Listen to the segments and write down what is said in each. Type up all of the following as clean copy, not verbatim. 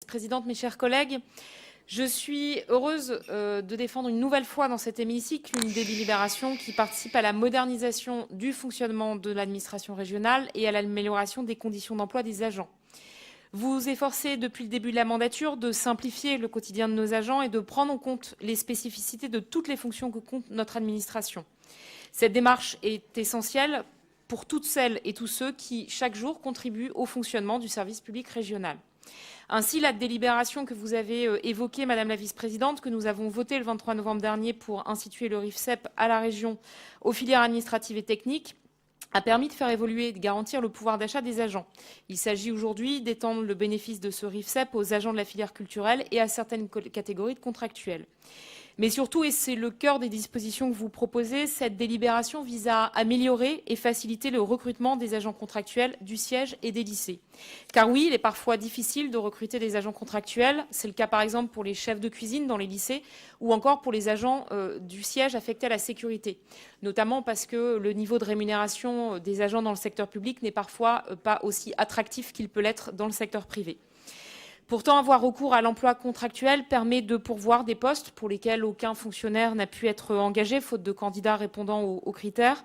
vice-présidente, mes chers collègues. Je suis heureuse de défendre une nouvelle fois dans cet hémicycle une des délibérations qui participe à la modernisation du fonctionnement de l'administration régionale et à l'amélioration des conditions d'emploi des agents. Vous vous efforcez depuis le début de la mandature de simplifier le quotidien de nos agents et de prendre en compte les spécificités de toutes les fonctions que compte notre administration. Cette démarche est essentielle pour toutes celles et tous ceux qui, chaque jour, contribuent au fonctionnement du service public régional. Ainsi, la délibération que vous avez évoquée, Madame la vice-présidente, que nous avons votée le 23 novembre dernier pour instituer le RIFSEP à la région aux filières administratives et techniques, a permis de faire évoluer et de garantir le pouvoir d'achat des agents. Il s'agit aujourd'hui d'étendre le bénéfice de ce RIFSEP aux agents de la filière culturelle et à certaines catégories de contractuels. Mais surtout, et c'est le cœur des dispositions que vous proposez, cette délibération vise à améliorer et faciliter le recrutement des agents contractuels du siège et des lycées. Car oui, il est parfois difficile de recruter des agents contractuels. C'est le cas par exemple pour les chefs de cuisine dans les lycées ou encore pour les agents du siège affectés à la sécurité. Notamment parce que le niveau de rémunération des agents dans le secteur public n'est parfois pas aussi attractif qu'il peut l'être dans le secteur privé. Pourtant, avoir recours à l'emploi contractuel permet de pourvoir des postes pour lesquels aucun fonctionnaire n'a pu être engagé, faute de candidats répondant aux critères,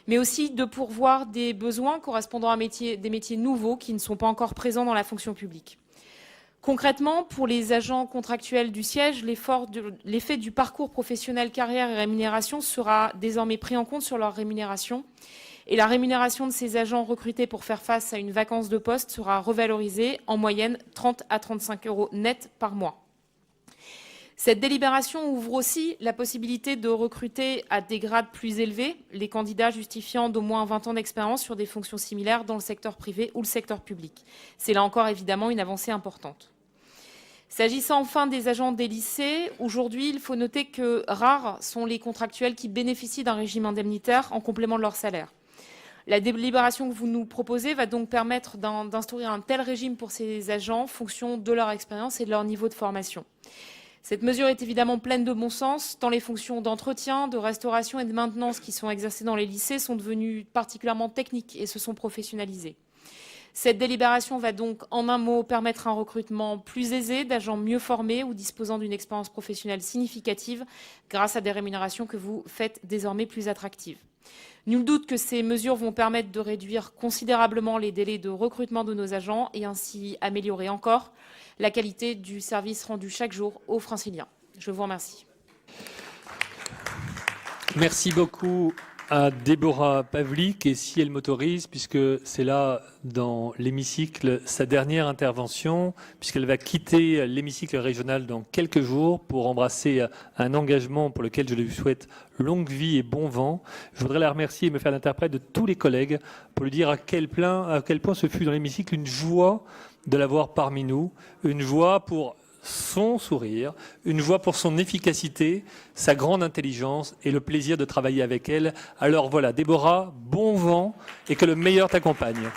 mais aussi de pourvoir des besoins correspondant à des métiers nouveaux qui ne sont pas encore présents dans la fonction publique. Concrètement, pour les agents contractuels du siège, l'effet du parcours professionnel, carrière et rémunération sera désormais pris en compte sur leur rémunération. Et la rémunération de ces agents recrutés pour faire face à une vacance de poste sera revalorisée en moyenne 30 à 35 € net par mois. Cette délibération ouvre aussi la possibilité de recruter à des grades plus élevés les candidats justifiant d'au moins 20 ans d'expérience sur des fonctions similaires dans le secteur privé ou le secteur public. C'est là encore évidemment une avancée importante. S'agissant enfin des agents des lycées, aujourd'hui, il faut noter que rares sont les contractuels qui bénéficient d'un régime indemnitaire en complément de leur salaire. La délibération que vous nous proposez va donc permettre d'instaurer un tel régime pour ces agents en fonction de leur expérience et de leur niveau de formation. Cette mesure est évidemment pleine de bon sens, tant les fonctions d'entretien, de restauration et de maintenance qui sont exercées dans les lycées sont devenues particulièrement techniques et se sont professionnalisées. Cette délibération va donc, en un mot, permettre un recrutement plus aisé d'agents mieux formés ou disposant d'une expérience professionnelle significative grâce à des rémunérations que vous faites désormais plus attractives. Nul doute que ces mesures vont permettre de réduire considérablement les délais de recrutement de nos agents et ainsi améliorer encore la qualité du service rendu chaque jour aux Franciliens. Je vous remercie. Merci beaucoup à Déborah Pavlik, et si elle m'autorise, puisque c'est là dans l'hémicycle sa dernière intervention, puisqu'elle va quitter l'hémicycle régional dans quelques jours pour embrasser un engagement pour lequel je lui souhaite longue vie et bon vent. Je voudrais la remercier et me faire l'interprète de tous les collègues pour lui dire à quel point ce fut dans l'hémicycle une joie de l'avoir parmi nous, une joie pour son sourire, une joie pour son efficacité, sa grande intelligence et le plaisir de travailler avec elle. Alors voilà, Déborah, bon vent et que le meilleur t'accompagne.